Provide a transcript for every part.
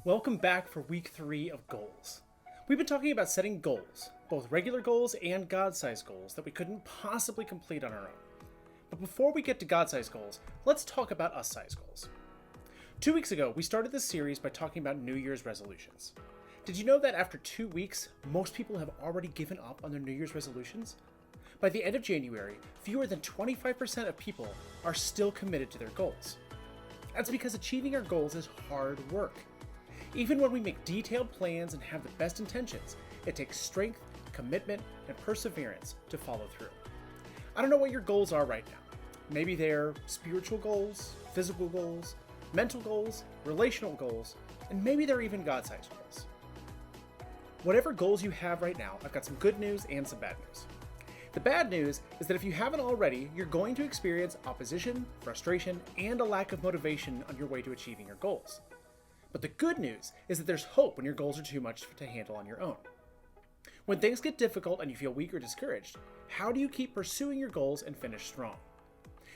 Welcome back for week 3 of goals. We've been talking about setting goals, both regular goals and God-sized goals that we couldn't possibly complete on our own. But before we get to God-sized goals, let's talk about us-sized goals. 2 weeks ago, we started this series by talking about New Year's resolutions. Did you know that after 2 weeks, most people have already given up on their New Year's resolutions? By the end of January, fewer than 25% of people are still committed to their goals. That's because achieving our goals is hard work. Even when we make detailed plans and have the best intentions, it takes strength, commitment, and perseverance to follow through. I don't know what your goals are right now. Maybe they're spiritual goals, physical goals, mental goals, relational goals, and maybe they're even God-sized goals. Whatever goals you have right now, I've got some good news and some bad news. The bad news is that if you haven't already, you're going to experience opposition, frustration, and a lack of motivation on your way to achieving your goals. But the good news is that there's hope when your goals are too much to handle on your own. When things get difficult and you feel weak or discouraged, how do you keep pursuing your goals and finish strong?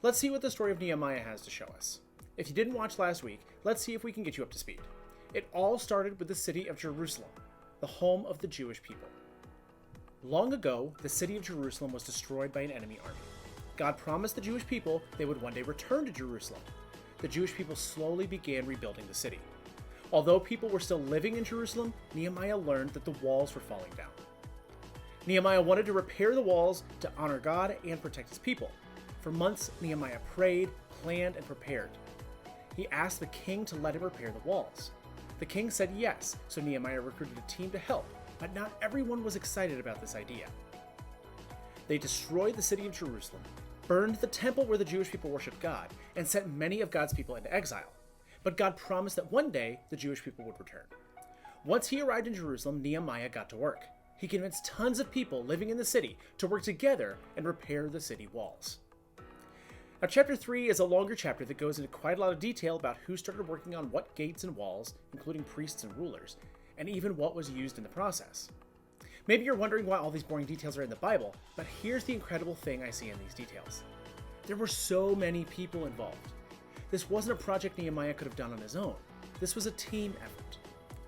Let's see what the story of Nehemiah has to show us. If you didn't watch last week, let's see if we can get you up to speed. It all started with the city of Jerusalem, the home of the Jewish people. Long ago, the city of Jerusalem was destroyed by an enemy army. God promised the Jewish people they would one day return to Jerusalem. The Jewish people slowly began rebuilding the city. Although people were still living in Jerusalem, Nehemiah learned that the walls were falling down. Nehemiah wanted to repair the walls to honor God and protect his people. For months, Nehemiah prayed, planned, and prepared. He asked the king to let him repair the walls. The king said yes, so Nehemiah recruited a team to help, but not everyone was excited about this idea. They destroyed the city of Jerusalem, burned the temple where the Jewish people worshiped God, and sent many of God's people into exile. But God promised that one day the Jewish people would return. Once he arrived in Jerusalem, Nehemiah got to work. He convinced tons of people living in the city to work together and repair the city walls. Now, chapter 3 is a longer chapter that goes into quite a lot of detail about who started working on what gates and walls, including priests and rulers, and even what was used in the process. Maybe you're wondering why all these boring details are in the Bible, but here's the incredible thing I see in these details. There were so many people involved. This wasn't a project Nehemiah could have done on his own. This was a team effort.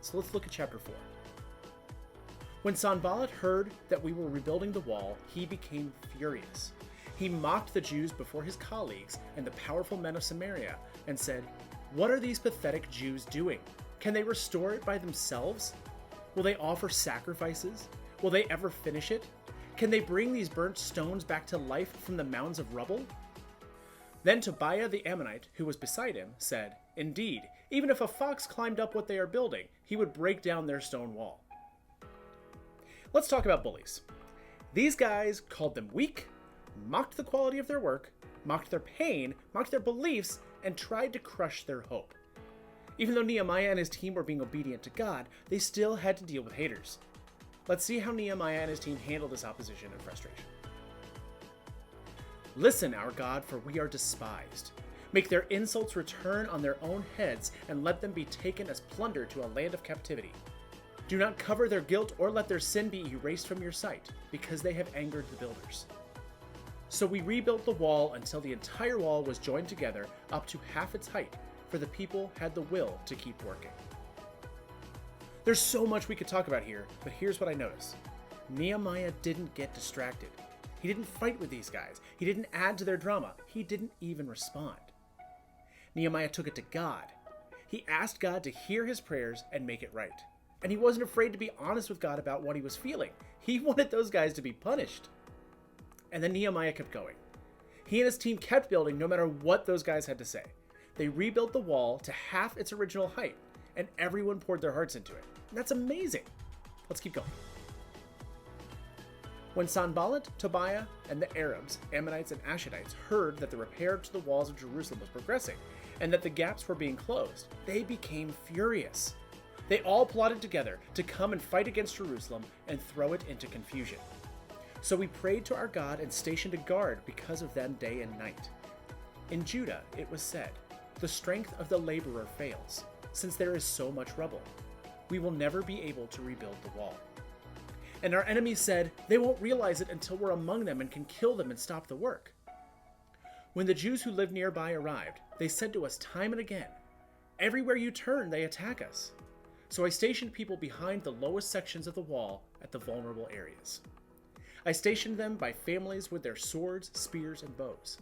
So let's look at chapter 4. When Sanballat heard that we were rebuilding the wall, he became furious. He mocked the Jews before his colleagues and the powerful men of Samaria and said, "What are these pathetic Jews doing? Can they restore it by themselves? Will they offer sacrifices? Will they ever finish it? Can they bring these burnt stones back to life from the mounds of rubble?" Then Tobiah the Ammonite, who was beside him, said, "Indeed, even if a fox climbed up what they are building, he would break down their stone wall." Let's talk about bullies. These guys called them weak, mocked the quality of their work, mocked their pain, mocked their beliefs, and tried to crush their hope. Even though Nehemiah and his team were being obedient to God, they still had to deal with haters. Let's see how Nehemiah and his team handled this opposition and frustration. "Listen, our God, for we are despised. Make their insults return on their own heads, and let them be taken as plunder to a land of captivity. Do not cover their guilt or let their sin be erased from your sight, because they have angered the builders." So we rebuilt the wall until the entire wall was joined together up to half its height, for the people had the will to keep working. There's so much we could talk about here, but here's what I noticed. Nehemiah didn't get distracted. He didn't fight with these guys. He didn't add to their drama. He didn't even respond. Nehemiah took it to God. He asked God to hear his prayers and make it right. And he wasn't afraid to be honest with God about what he was feeling. He wanted those guys to be punished. And then Nehemiah kept going. He and his team kept building no matter what those guys had to say. They rebuilt the wall to half its original height, and everyone poured their hearts into it. And that's amazing. Let's keep going. When Sanballat, Tobiah, and the Arabs, Ammonites, and Ashdodites heard that the repair to the walls of Jerusalem was progressing and that the gaps were being closed, they became furious. They all plotted together to come and fight against Jerusalem and throw it into confusion. So we prayed to our God and stationed a guard because of them day and night. In Judah it was said, "The strength of the laborer fails, since there is so much rubble. We will never be able to rebuild the wall." And our enemies said, "They won't realize it until we're among them and can kill them and stop the work." When the Jews who lived nearby arrived, they said to us time and again, "Everywhere you turn, they attack us." so I stationed people behind the lowest sections of the wall at the vulnerable areas. I stationed them by families with their swords, spears, and bows.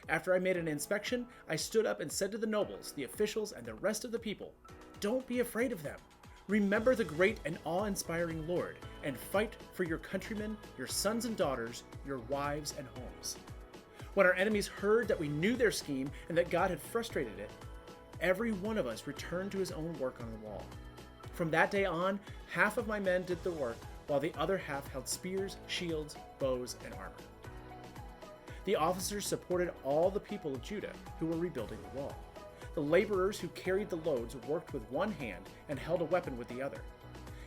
After I made an inspection, I stood up and said to the nobles, the officials, and the rest of the people, "Don't be afraid of them. Remember the great and awe-inspiring Lord, and fight for your countrymen, your sons and daughters, your wives and homes." When our enemies heard that we knew their scheme and that God had frustrated it, every one of us returned to his own work on the wall. From that day on, half of my men did the work, while the other half held spears, shields, bows, and armor. The officers supported all the people of Judah who were rebuilding the wall. The laborers who carried the loads worked with one hand and held a weapon with the other.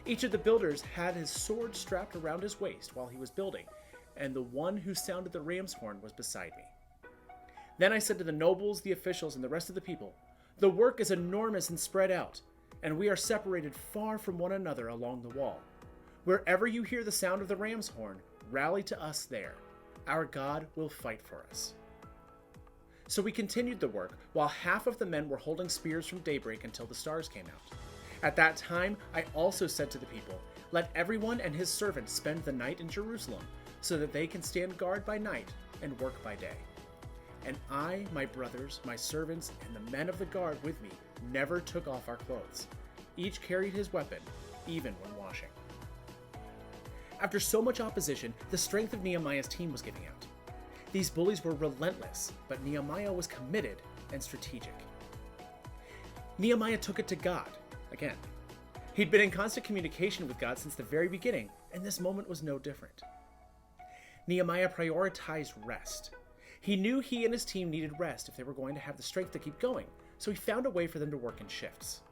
Each of the builders had his sword strapped around his waist while he was building, and the one who sounded the ram's horn was beside me. Then I said to the nobles, the officials, and the rest of the people, "The work is enormous and spread out, and we are separated far from one another along the wall. Wherever you hear the sound of the ram's horn, rally to us there. Our God will fight for us." So we continued the work, while half of the men were holding spears from daybreak until the stars came out. At that time, I also said to the people, "Let everyone and his servants spend the night in Jerusalem, so that they can stand guard by night and work by day." And I, my brothers, my servants, and the men of the guard with me never took off our clothes. Each carried his weapon, even when washing. After so much opposition, the strength of Nehemiah's team was giving out. These bullies were relentless, but Nehemiah was committed and strategic. Nehemiah took it to God, again. He'd been in constant communication with God since the very beginning, and this moment was no different. Nehemiah prioritized rest. He knew he and his team needed rest if they were going to have the strength to keep going, so he found a way for them to work in shifts.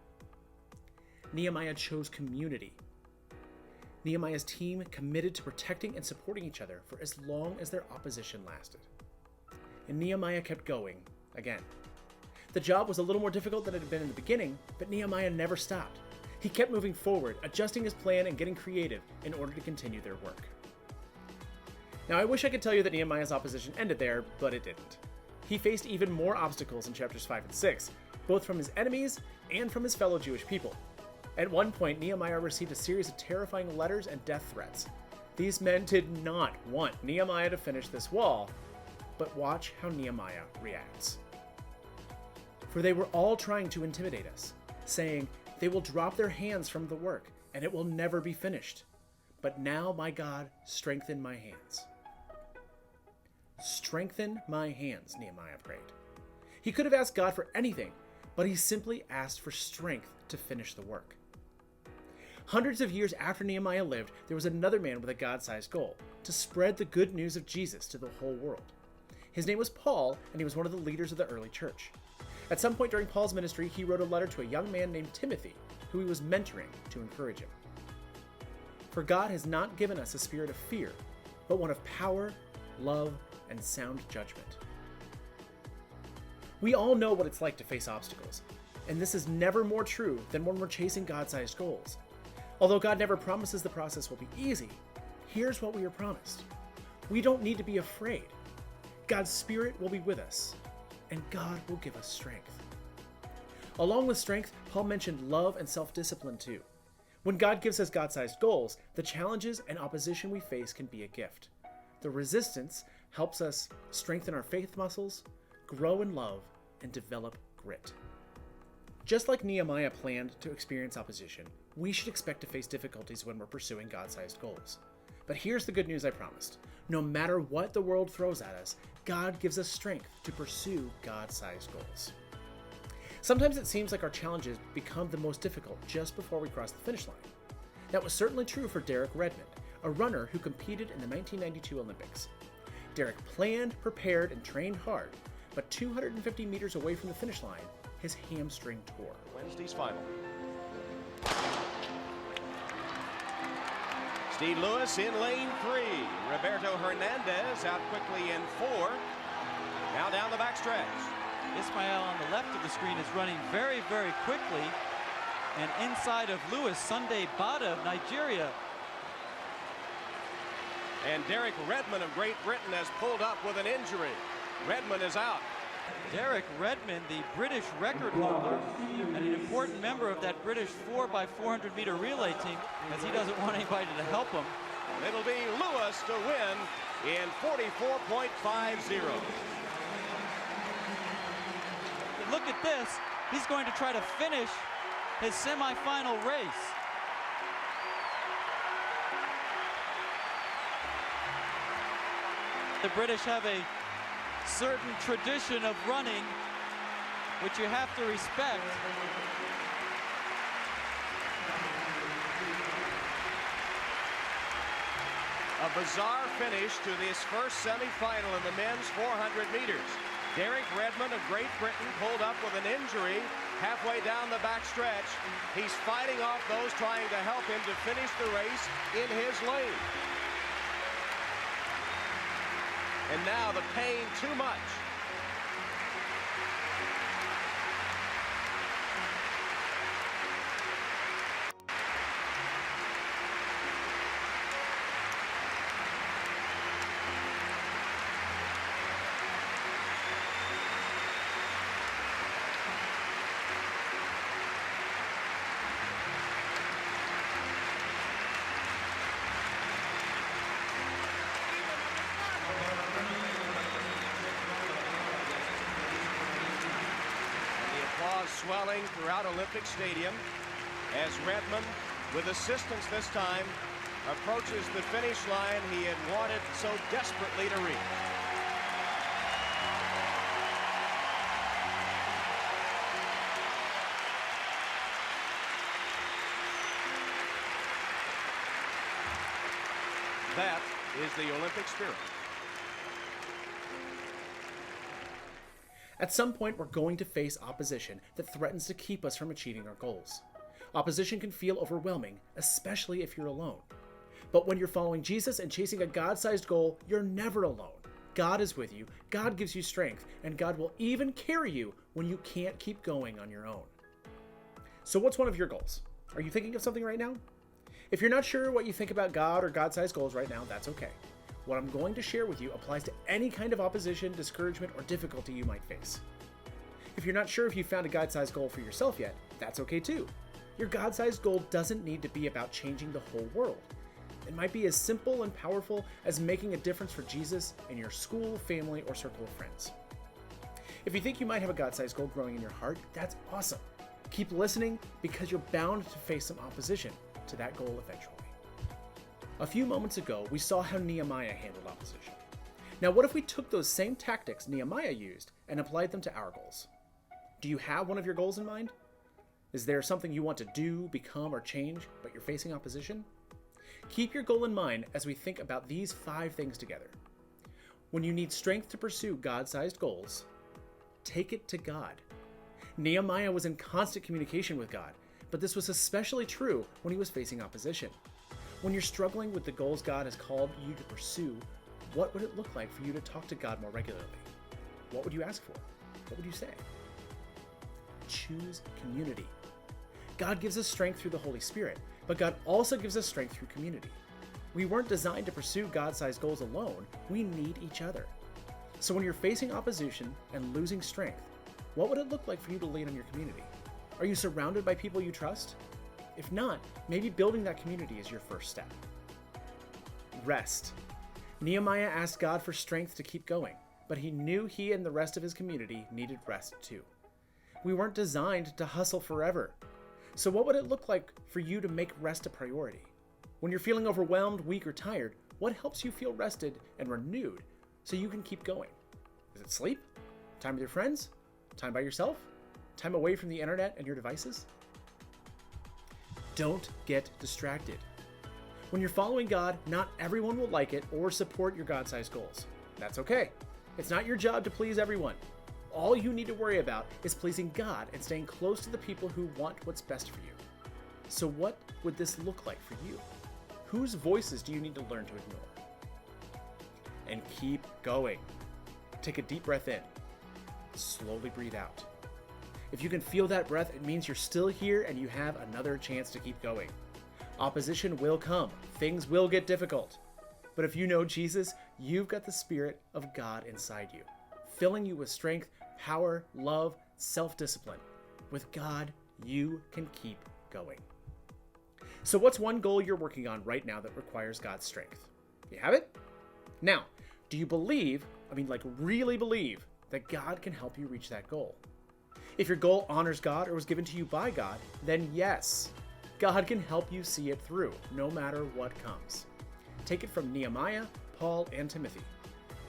Nehemiah chose community. Nehemiah's team committed to protecting and supporting each other for as long as their opposition lasted. And Nehemiah kept going, again. The job was a little more difficult than it had been in the beginning, but Nehemiah never stopped. He kept moving forward, adjusting his plan and getting creative in order to continue their work. Now, I wish I could tell you that Nehemiah's opposition ended there, but it didn't. He faced even more obstacles in chapters 5 and 6, both from his enemies and from his fellow Jewish people. At one point, Nehemiah received a series of terrifying letters and death threats. These men did not want Nehemiah to finish this wall, but watch how Nehemiah reacts. For they were all trying to intimidate us, saying, "They will drop their hands from the work, and it will never be finished. But now, my God, strengthen my hands." "Strengthen my hands," Nehemiah prayed. He could have asked God for anything, but he simply asked for strength to finish the work. Hundreds of years after Nehemiah lived, there was another man with a God-sized goal: to spread the good news of Jesus to the whole world. His name was Paul, and he was one of the leaders of the early church. At some point during Paul's ministry, he wrote a letter to a young man named Timothy, who he was mentoring to encourage him. For God has not given us a spirit of fear, but one of power, love, and sound judgment. We all know what it's like to face obstacles, and this is never more true than when we're chasing God-sized goals. Although God never promises the process will be easy, here's what we are promised. We don't need to be afraid. God's Spirit will be with us, and God will give us strength. Along with strength, Paul mentioned love and self-discipline too. When God gives us God-sized goals, the challenges and opposition we face can be a gift. The resistance helps us strengthen our faith muscles, grow in love, and develop grit. Just like Nehemiah planned to experience opposition, we should expect to face difficulties when we're pursuing God-sized goals. But here's the good news I promised. No matter what the world throws at us, God gives us strength to pursue God-sized goals. Sometimes it seems like our challenges become the most difficult just before we cross the finish line. That was certainly true for Derek Redmond, a runner who competed in the 1992 Olympics. Derek planned, prepared, and trained hard, but 250 meters away from the finish line, his hamstring tore. Wednesday's final. Steve Lewis in lane 3. Roberto Hernandez out quickly in 4. Now down the backstretch. Ismail on the left of the screen is running very, very quickly. And inside of Lewis, Sunday Bada of Nigeria. And Derek Redmond of Great Britain has pulled up with an injury. Redmond is out. Derek Redmond, the British record holder, and an important member of that British 4x400 meter relay team, as he doesn't want anybody to help him. It'll be Lewis to win in 44.50. Look at this. He's going to try to finish his semifinal race. The British have a certain tradition of running, which you have to respect. A bizarre finish to this first semifinal in the men's 400 meters. Derek Redmond of Great Britain pulled up with an injury halfway down the back stretch. He's fighting off those trying to help him to finish the race in his lane. And now the pain too much. Swelling throughout Olympic Stadium as Redmond, with assistance this time, approaches the finish line he had wanted so desperately to reach. That is the Olympic spirit. At some point, we're going to face opposition that threatens to keep us from achieving our goals. Opposition can feel overwhelming, especially if you're alone. But when you're following Jesus and chasing a God-sized goal, you're never alone. God is with you, God gives you strength, and God will even carry you when you can't keep going on your own. So what's one of your goals? Are you thinking of something right now? If you're not sure what you think about God or God-sized goals right now, that's okay. What I'm going to share with you applies to any kind of opposition, discouragement, or difficulty you might face. If you're not sure if you found a God-sized goal for yourself yet, that's okay too. Your God-sized goal doesn't need to be about changing the whole world. It might be as simple and powerful as making a difference for Jesus in your school, family, or circle of friends. If you think you might have a God-sized goal growing in your heart, that's awesome. Keep listening because you're bound to face some opposition to that goal eventually. A few moments ago, we saw how Nehemiah handled opposition. Now, what if we took those same tactics Nehemiah used and applied them to our goals? Do you have one of your goals in mind? Is there something you want to do, become, or change, but you're facing opposition? Keep your goal in mind as we think about these 5 things together. When you need strength to pursue God-sized goals, take it to God. Nehemiah was in constant communication with God, but this was especially true when he was facing opposition. When you're struggling with the goals God has called you to pursue, what would it look like for you to talk to God more regularly? What would you ask for? What would you say? Choose community. God gives us strength through the Holy Spirit, but God also gives us strength through community. We weren't designed to pursue God-sized goals alone. We need each other. So when you're facing opposition and losing strength, what would it look like for you to lean on your community? Are you surrounded by people you trust? If not, maybe building that community is your first step. Rest. Nehemiah asked God for strength to keep going, but he knew he and the rest of his community needed rest too. We weren't designed to hustle forever. So what would it look like for you to make rest a priority? When you're feeling overwhelmed, weak, or tired, what helps you feel rested and renewed so you can keep going? Is it sleep? Time with your friends? Time by yourself? Time away from the internet and your devices? Don't get distracted. When you're following God, not everyone will like it or support your God-sized goals. That's okay. It's not your job to please everyone. All you need to worry about is pleasing God and staying close to the people who want what's best for you. So what would this look like for you? Whose voices do you need to learn to ignore? And keep going. Take a deep breath in. Slowly breathe out. If you can feel that breath, it means you're still here and you have another chance to keep going. Opposition will come. Things will get difficult. But if you know Jesus, you've got the Spirit of God inside you, filling you with strength, power, love, self-discipline. With God, you can keep going. So what's one goal you're working on right now that requires God's strength? You have it? Now, do you believe, really believe, that God can help you reach that goal? If your goal honors God or was given to you by God, then yes, God can help you see it through, no matter what comes. Take it from Nehemiah, Paul, and Timothy.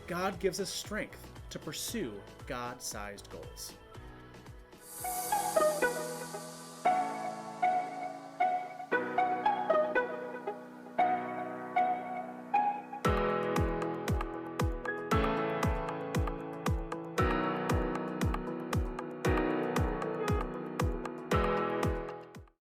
God gives us strength to pursue God-sized goals.